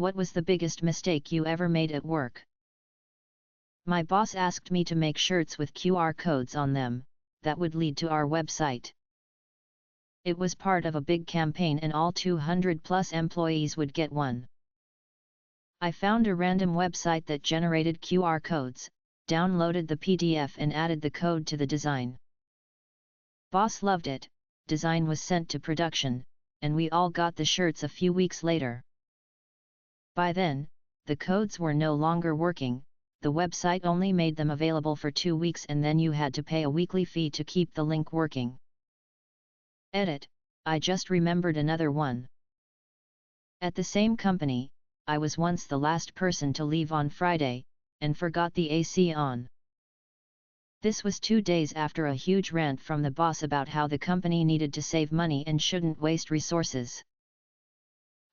What was the biggest mistake you ever made at work? My boss asked me to make shirts with QR codes on them, that would lead to our website. It was part of a big campaign and all 200 plus employees would get one. I found a random website that generated QR codes, downloaded the PDF and added the code to the design. Boss loved it, design was sent to production, and we all got the shirts a few weeks later. By then, the codes were no longer working, the website only made them available for 2 weeks and then you had to pay a weekly fee to keep the link working. Edit, I just remembered another one. At the same company, I was once the last person to leave on Friday, and forgot the AC on. This was 2 days after a huge rant from the boss about how the company needed to save money and shouldn't waste resources.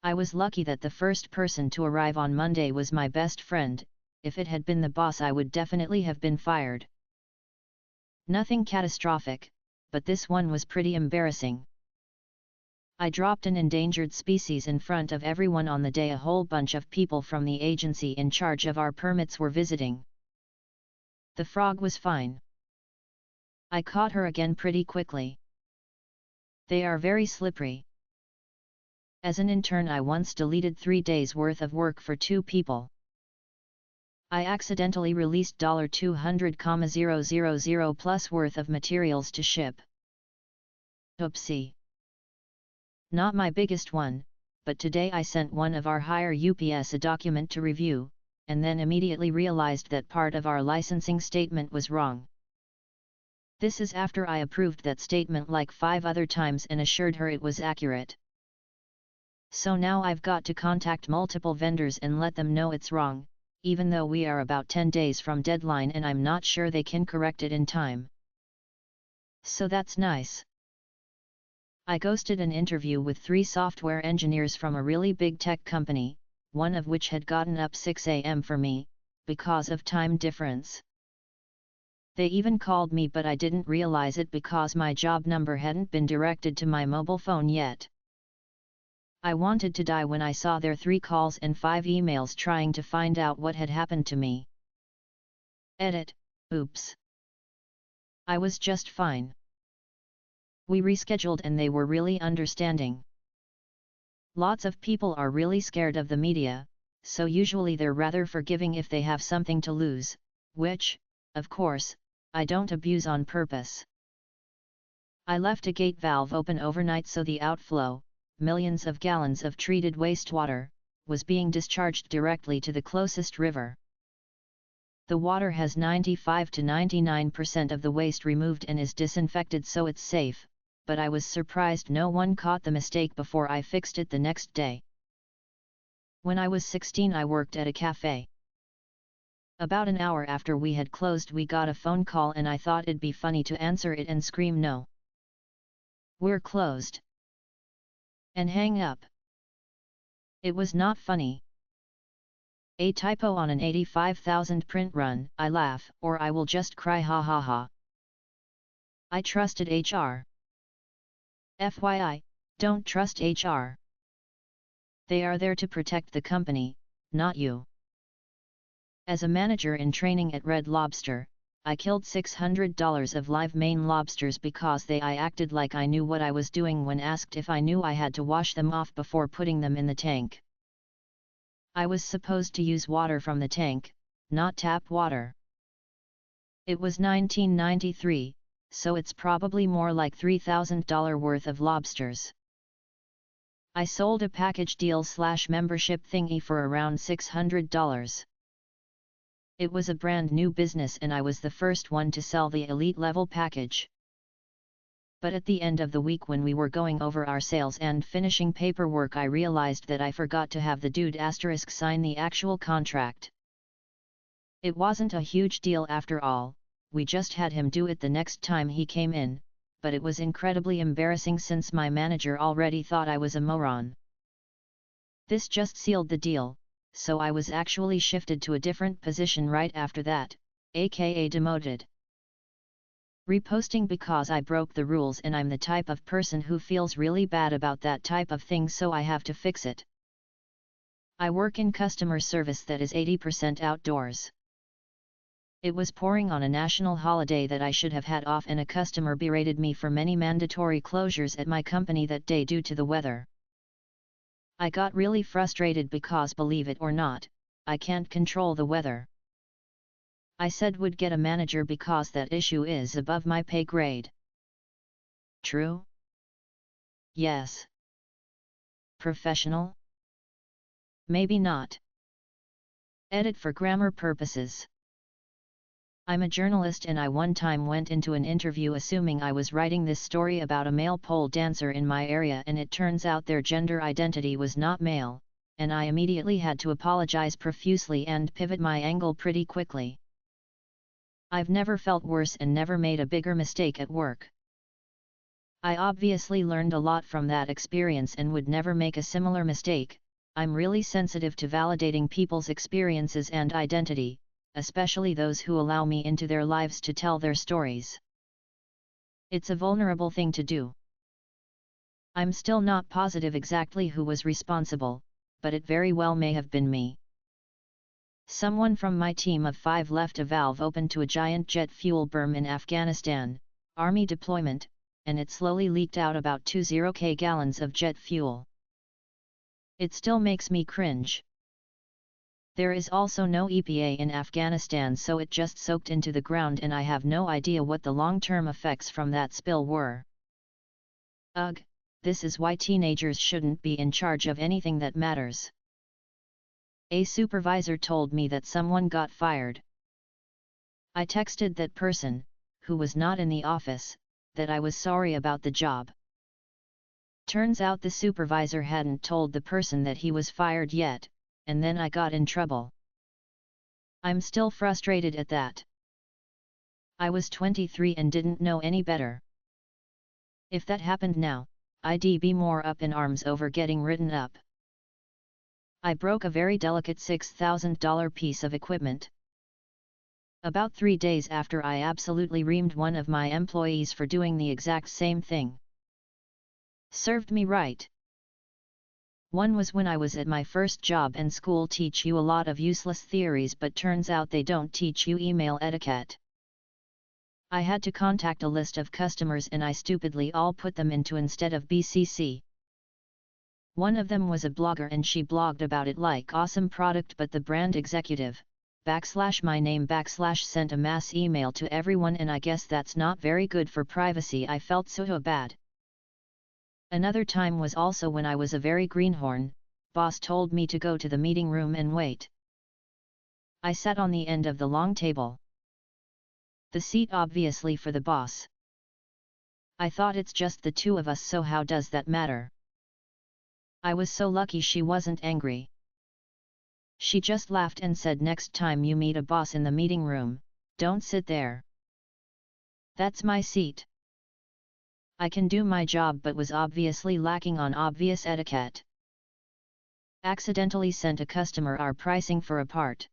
I was lucky that the first person to arrive on Monday was my best friend. If it had been the boss I would definitely have been fired. Nothing catastrophic, but this one was pretty embarrassing. I dropped an endangered species in front of everyone on the day a whole bunch of people from the agency in charge of our permits were visiting. The frog was fine. I caught her again pretty quickly. They are very slippery. As an intern I once deleted 3 days worth of work for 2 people. I accidentally released $200,000 plus worth of materials to ship. Oopsie. Not my biggest one, but today I sent one of our higher UPS a document to review, and then immediately realized that part of our licensing statement was wrong. This is after I approved that statement like 5 other times and assured her it was accurate. So now I've got to contact multiple vendors and let them know it's wrong, even though we are about 10 days from deadline and I'm not sure they can correct it in time. So that's nice. I ghosted an interview with 3 software engineers from a really big tech company, one of which had gotten up 6 a.m. for me, because of time difference. They even called me but I didn't realize it because my job number hadn't been directed to my mobile phone yet. I wanted to die when I saw their 3 calls and 5 emails trying to find out what had happened to me. Edit, oops. I was just fine. We rescheduled and they were really understanding. Lots of people are really scared of the media, so usually they're rather forgiving if they have something to lose, which, of course, I don't abuse on purpose. I left a gate valve open overnight so the outflow, millions of gallons of treated wastewater, was being discharged directly to the closest river. The water has 95 to 99% of the waste removed and is disinfected so it's safe, but I was surprised no one caught the mistake before I fixed it the next day. When I was 16 I worked at a cafe. About an hour after we had closed we got a phone call and I thought it'd be funny to answer it and scream no. We're closed. And hang up. It was not funny. A typo on an 85,000 print run, I laugh, or I will just cry ha ha ha. I trusted HR. FYI, don't trust HR. They are there to protect the company, not you. As a manager in training at Red Lobster, I killed $600 of live Maine lobsters because I acted like I knew what I was doing when asked if I knew I had to wash them off before putting them in the tank. I was supposed to use water from the tank, not tap water. It was 1993, so it's probably more like $3,000 worth of lobsters. I sold a package deal / membership thingy for around $600. It was a brand new business and I was the first one to sell the elite level package. But at the end of the week when we were going over our sales and finishing paperwork I realized that I forgot to have the dude * sign the actual contract. It wasn't a huge deal after all, we just had him do it the next time he came in, but it was incredibly embarrassing since my manager already thought I was a moron. This just sealed the deal, so I was actually shifted to a different position right after that, aka demoted. Reposting because I broke the rules and I'm the type of person who feels really bad about that type of thing so I have to fix it. I work in customer service that is 80% outdoors. It was pouring on a national holiday that I should have had off, and a customer berated me for many mandatory closures at my company that day due to the weather. I got really frustrated because, believe it or not, I can't control the weather. I said would get a manager because that issue is above my pay grade. True? Yes. Professional? Maybe not. Edit for grammar purposes. I'm a journalist, and I one time went into an interview assuming I was writing this story about a male pole dancer in my area, and it turns out their gender identity was not male, and I immediately had to apologize profusely and pivot my angle pretty quickly. I've never felt worse and never made a bigger mistake at work. I obviously learned a lot from that experience and would never make a similar mistake. I'm really sensitive to validating people's experiences and identity, especially those who allow me into their lives to tell their stories. It's a vulnerable thing to do. I'm still not positive exactly who was responsible, but it very well may have been me. Someone from my team of 5 left a valve open to a giant jet fuel berm in Afghanistan, Army deployment, and it slowly leaked out about 20,000 gallons of jet fuel. It still makes me cringe. There is also no EPA in Afghanistan, so it just soaked into the ground, and I have no idea what the long-term effects from that spill were. Ugh, this is why teenagers shouldn't be in charge of anything that matters. A supervisor told me that someone got fired. I texted that person, who was not in the office, that I was sorry about the job. Turns out the supervisor hadn't told the person that he was fired yet, and then I got in trouble. I'm still frustrated at that. I was 23 and didn't know any better. If that happened now, I'd be more up in arms over getting written up. I broke a very delicate $6,000 piece of equipment. About 3 days after, I absolutely reamed one of my employees for doing the exact same thing. Served me right. One was when I was at my first job, and school teach you a lot of useless theories, but turns out they don't teach you email etiquette. I had to contact a list of customers, and I stupidly all put them into instead of BCC. One of them was a blogger, and she blogged about it like awesome product, but the brand executive, /my name / sent a mass email to everyone, and I guess that's not very good for privacy. I felt so bad. Another time was also when I was a very greenhorn. Boss told me to go to the meeting room and wait. I sat on the end of the long table. The seat obviously for the boss. I thought it's just the two of us, so how does that matter? I was so lucky she wasn't angry. She just laughed and said, next time you meet a boss in the meeting room, don't sit there. That's my seat. I can do my job, but was obviously lacking on obvious etiquette. Accidentally sent a customer our pricing for a part.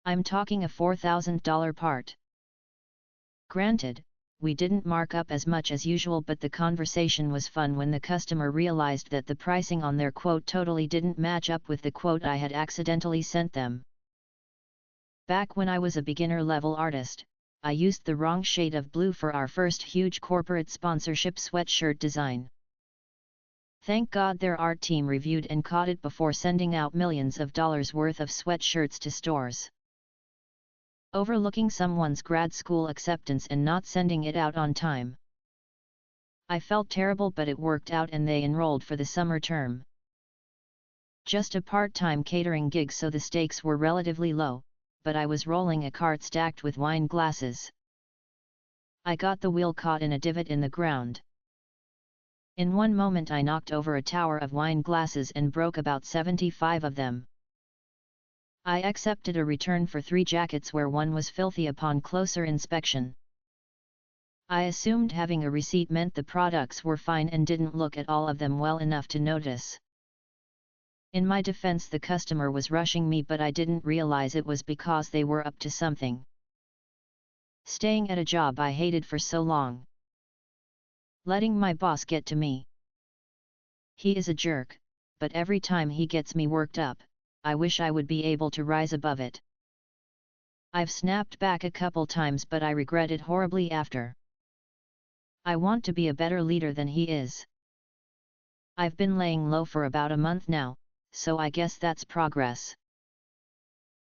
I'm talking a $4,000 part. Granted, we didn't mark up as much as usual, but the conversation was fun when the customer realized that the pricing on their quote totally didn't match up with the quote I had accidentally sent them. Back when I was a beginner-level artist, I used the wrong shade of blue for our first huge corporate sponsorship sweatshirt design. Thank God their art team reviewed and caught it before sending out millions of dollars worth of sweatshirts to stores. Overlooking someone's grad school acceptance and not sending it out on time. I felt terrible, but it worked out and they enrolled for the summer term. Just a part-time catering gig, so the stakes were relatively low, but I was rolling a cart stacked with wine glasses. I got the wheel caught in a divot in the ground. In one moment I knocked over a tower of wine glasses and broke about 75 of them. I accepted a return for 3 jackets where one was filthy upon closer inspection. I assumed having a receipt meant the products were fine and didn't look at all of them well enough to notice. In my defense, the customer was rushing me, but I didn't realize it was because they were up to something. Staying at a job I hated for so long. Letting my boss get to me. He is a jerk, but every time he gets me worked up, I wish I would be able to rise above it. I've snapped back a couple times, but I regret it horribly after. I want to be a better leader than he is. I've been laying low for about a month now, so I guess that's progress.